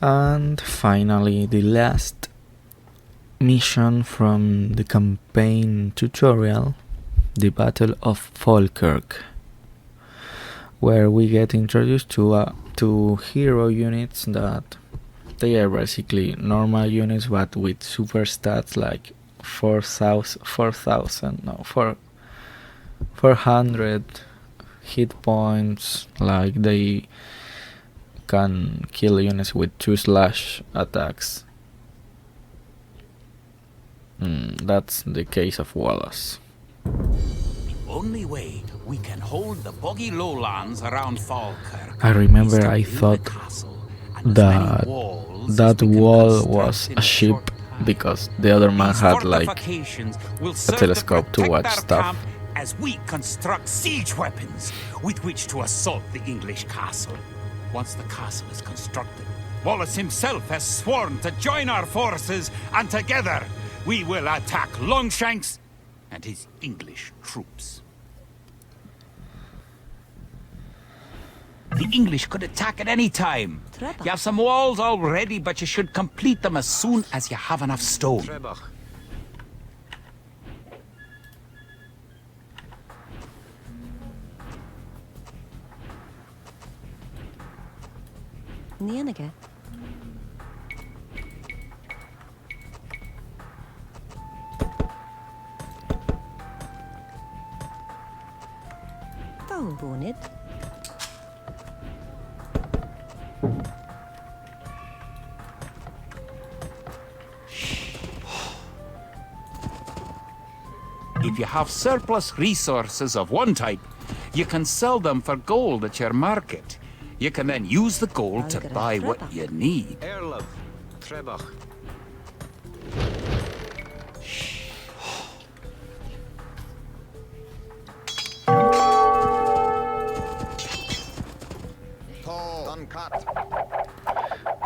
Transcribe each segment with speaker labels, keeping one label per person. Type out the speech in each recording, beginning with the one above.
Speaker 1: And finally, the last mission from the campaign tutorial, the Battle of Falkirk, where we get introduced to hero units that they are basically normal units but with super stats like 400 hit points, like they can kill units with 2 slash attacks. That's the case of Wallace.
Speaker 2: The only way we can hold the boggy lowlands around Falkirk.
Speaker 1: I remember I thought that that wall was a ship because the other man had like a telescope to watch stuff.
Speaker 2: As we construct siege weapons with which to assault the English castle. Once the castle is constructed, Wallace himself has sworn to join our forces, and together we will attack Longshanks and his English troops. The English could attack at any time. You have some walls already, but you should complete them as soon as you have enough stone.
Speaker 3: Nienige. Bonnet.
Speaker 2: If you have surplus resources of one type, you can sell them for gold at your market. You can then use the gold to buy what you need.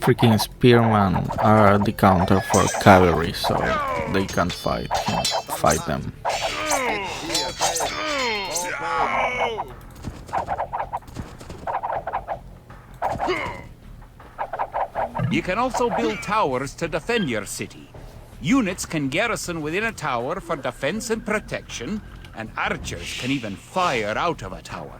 Speaker 1: Freaking spearmen are the counter for cavalry, so they can't fight them.
Speaker 2: You can also build towers to defend your city. Units can garrison within a tower for defense and protection, and archers can even fire out of a tower.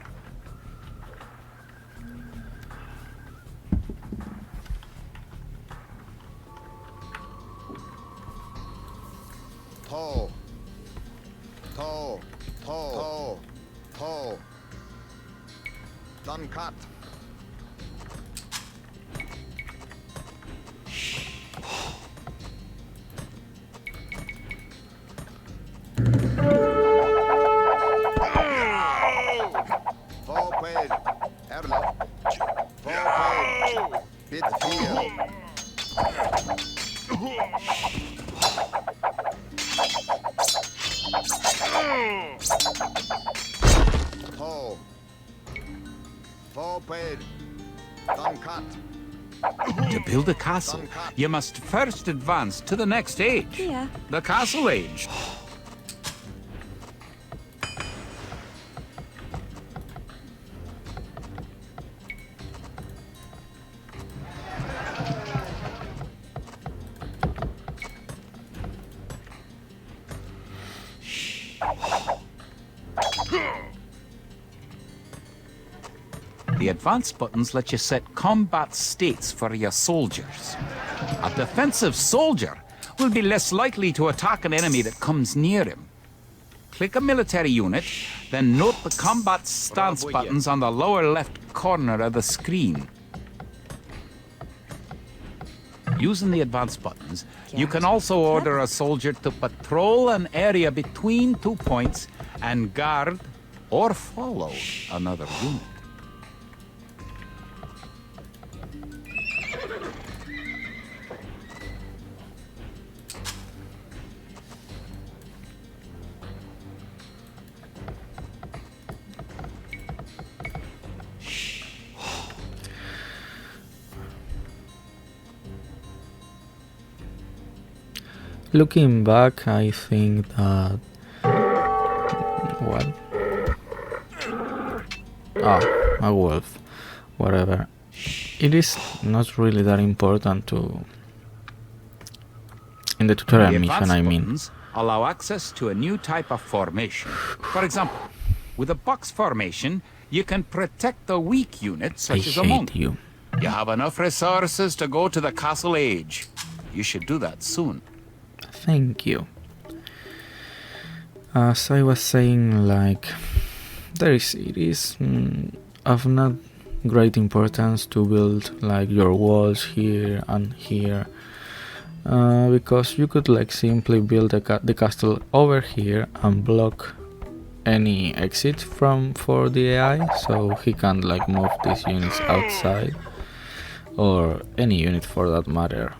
Speaker 4: Done cut. Vorpel, Erlaub. Vorpel, Bit 4. Ho. Vorpel, done cut.
Speaker 2: To build a castle, you must first advance to the next age, the Castle Age. The advance buttons let you set combat states for your soldiers. A defensive soldier will be less likely to attack an enemy that comes near him. Click a military unit, then note the combat stance buttons on the lower left corner of the screen. Using the advance buttons, you can also order a soldier to patrol an area between 2 points and guard or follow another unit.
Speaker 1: Looking back, I think that... What? Ah, a wolf. Whatever. it is not really that important to in the tutorial
Speaker 2: The
Speaker 1: mission,
Speaker 2: advanced
Speaker 1: I mean.
Speaker 2: buttons allow access to a new type of formation. For example, with a box formation, you can protect the weak units,
Speaker 1: I
Speaker 2: such as a monk.
Speaker 1: hate you.
Speaker 2: You have enough resources to go to the castle age. You should do that soon.
Speaker 1: Thank you. As I was saying, like, it is of not great importance to build like your walls here and here, because you could like simply build the castle over here and block any exit for the AI, so he can't like move these units outside, or any unit for that matter.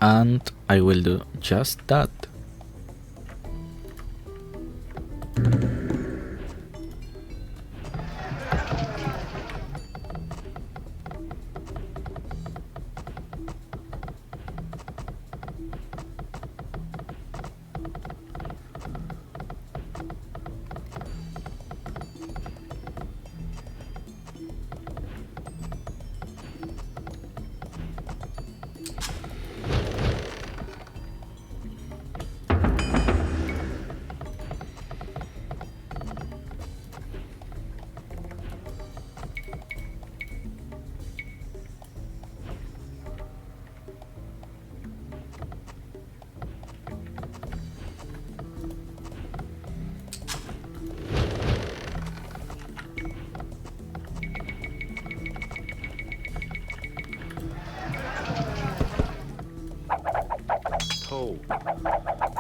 Speaker 1: And I will do just that.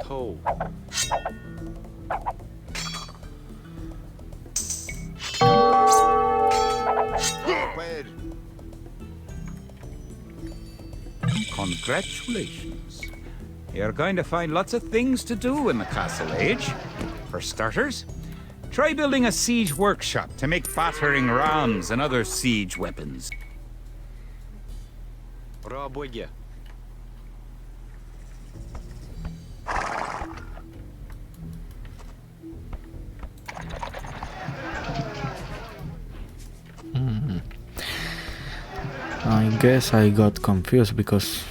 Speaker 3: Toe.
Speaker 4: Wait.
Speaker 2: Congratulations. You're going to find lots of things to do in the castle age. For starters, try building a siege workshop to make battering rams and other siege weapons.
Speaker 3: Пробуйте.
Speaker 1: I guess I got confused because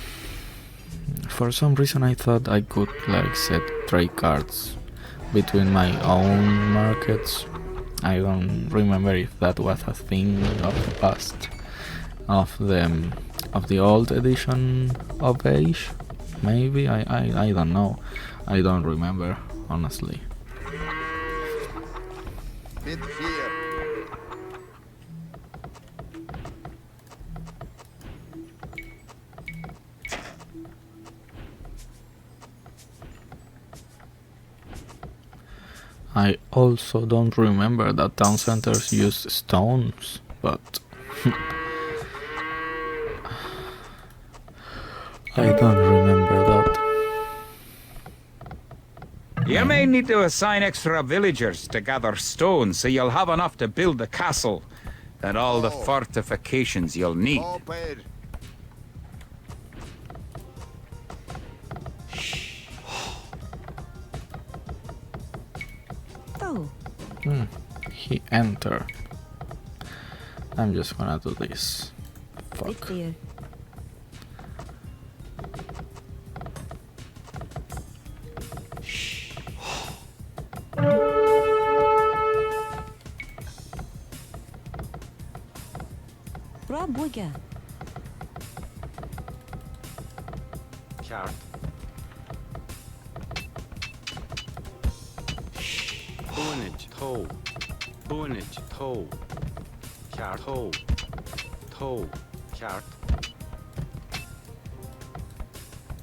Speaker 1: for some reason I thought I could like set trade cards between my own markets. I don't remember if that was a thing of the past, of the old edition of Age. Maybe I don't know. I don't remember, honestly.
Speaker 4: Bit fear.
Speaker 1: I also don't remember that town centers use stones, but I don't remember that.
Speaker 2: You may need to assign extra villagers to gather stones so you'll have enough to build the castle and all the fortifications you'll need.
Speaker 4: Wait.
Speaker 1: He entered. I'm just gonna do this. Fuck.
Speaker 5: Пробуйте.
Speaker 3: Chart. Bunage, toe. Chart, toe. Chart.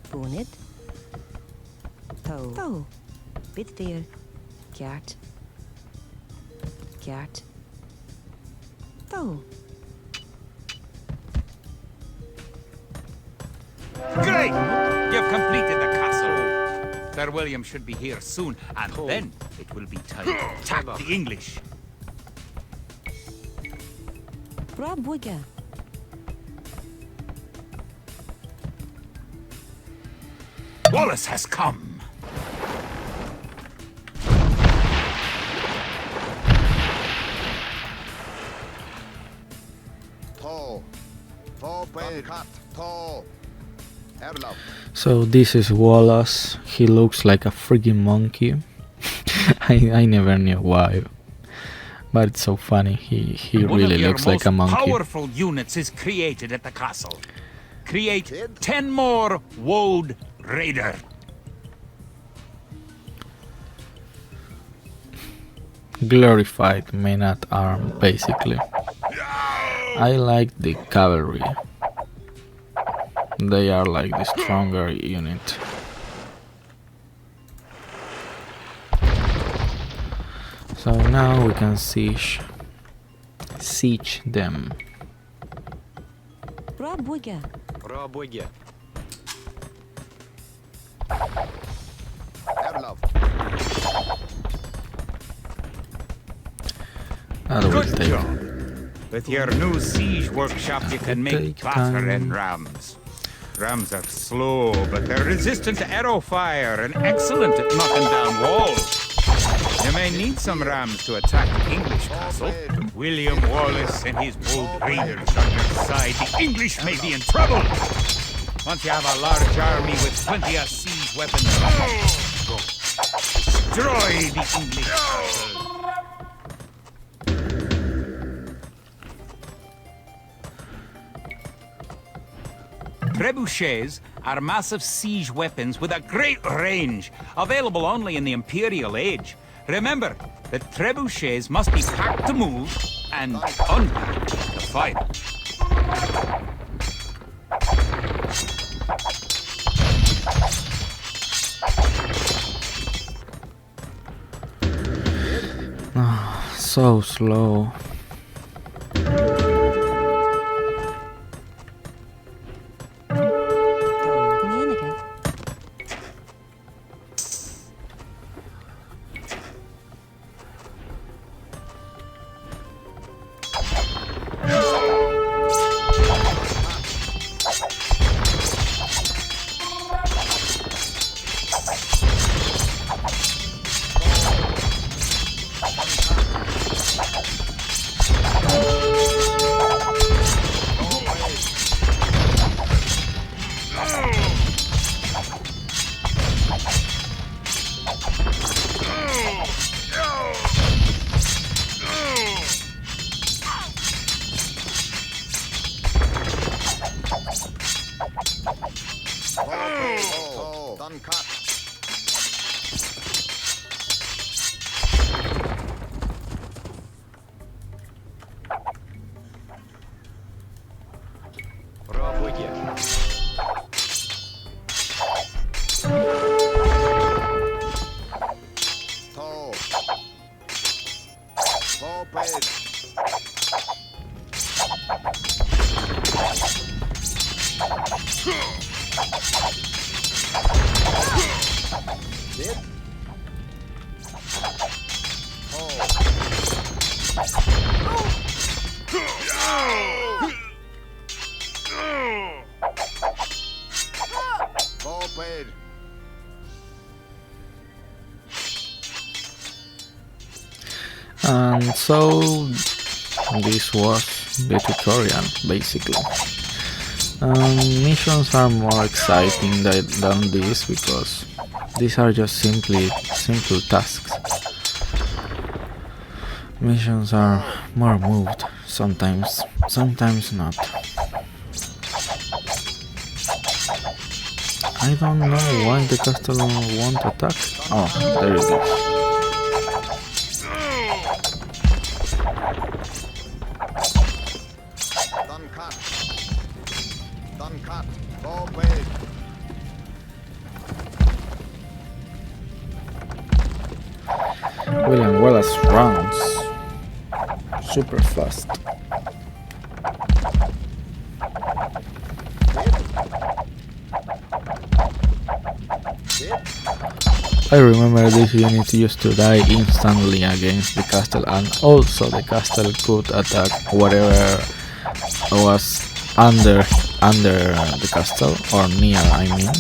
Speaker 5: Bonnet. Toe. Bit dear. Kaart. Toe.
Speaker 2: Great! You've completed the castle. Sir William should be here soon, and then it will be time to attack the English.
Speaker 5: Пробуйте.
Speaker 2: Wallace has come.
Speaker 4: Forward. Cut. Tall. Erlov.
Speaker 1: So this is Wallace. He looks like a freaking monkey. I never knew why, but it's so funny. He
Speaker 2: One
Speaker 1: really
Speaker 2: of your
Speaker 1: looks like a
Speaker 2: most
Speaker 1: monkey.
Speaker 2: powerful units is created at the castle. Create 10 more Woad Raider.
Speaker 1: Glorified men at arms, basically. I like the cavalry. They are like the stronger unit. So now we can siege them.
Speaker 5: Пробуйте.
Speaker 3: Пробуйте.
Speaker 4: Erlov.
Speaker 1: That will
Speaker 2: Good
Speaker 1: take.
Speaker 2: job. With your new siege workshop, you can make
Speaker 1: Take
Speaker 2: battering
Speaker 1: time.
Speaker 2: rams. Rams are slow, but they're resistant to arrow fire and excellent at knocking down walls. You may need some rams to attack the English castle. With William Wallace and his bold raiders on your side, the English may be in trouble. Once you have a large army with plenty of siege weapons, go destroy the English castle. Trebuchets are massive siege weapons with a great range, available only in the Imperial Age. Remember that trebuchets must be packed to move and unpacked to fight.
Speaker 1: So slow.
Speaker 5: Menige.
Speaker 4: Tall. Done cut.
Speaker 3: Пробуйте.
Speaker 4: Tall. Forward. Did. Forward.
Speaker 1: And so this was the tutorial, basically. Missions are more exciting than this because these are just simple tasks. Missions are more moved sometimes not. I don't know why the castle won't attack. Oh, there it is.
Speaker 4: Done cut. Done cut. Forward.
Speaker 1: William Wallace runs super fast. I remember this unit used to die instantly against the castle, and also the castle could attack whatever was under the castle, or near, I mean.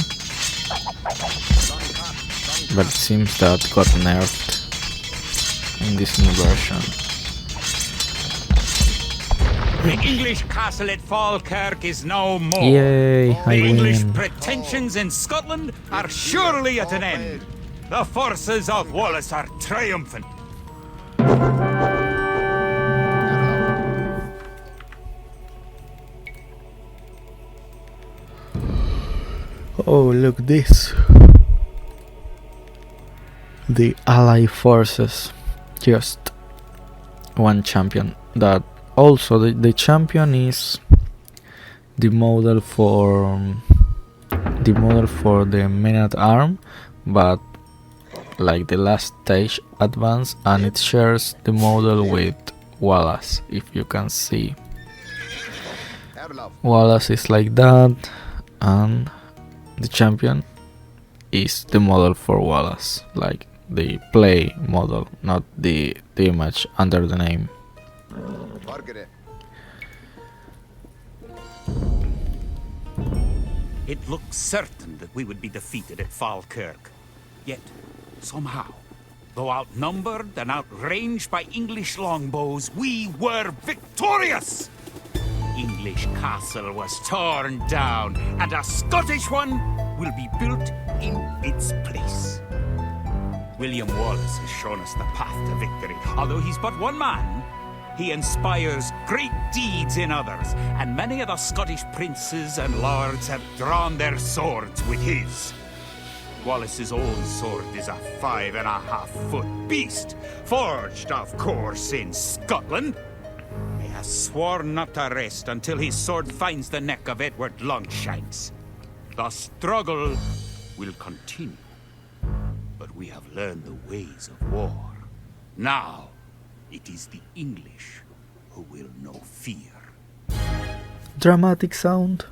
Speaker 1: But it seems that got nerfed in this new version.
Speaker 2: The English castle at Falkirk is no more.
Speaker 1: Yay, I
Speaker 2: The English
Speaker 1: win.
Speaker 2: pretensions in Scotland are surely at an end. The forces of Wallace are triumphant.
Speaker 1: Oh, look this. The Allied forces. Just one champion. That also the champion is the model for the men at arm, but like the last stage advance, and it shares the model with Wallace. If you can see,
Speaker 4: Erlov.
Speaker 1: Wallace is like that, and the champion is the model for Wallace, like the play model, not the image under the name.
Speaker 4: Borgere.
Speaker 2: It looked certain that we would be defeated at Falkirk. Yet, somehow, though outnumbered and outranged by English longbows, we were victorious! English castle was torn down, and a Scottish one will be built in its place. William Wallace has shown us the path to victory. Although he's but one man, he inspires great deeds in others, and many of the Scottish princes and lords have drawn their swords with his. Wallace's own sword is a 5.5-foot beast, forged, of course, in Scotland. He has sworn not to rest until his sword finds the neck of Edward Longshines. The struggle will continue, but we have learned the ways of war. Now, it is the English who will know fear.
Speaker 1: Dramatic sound.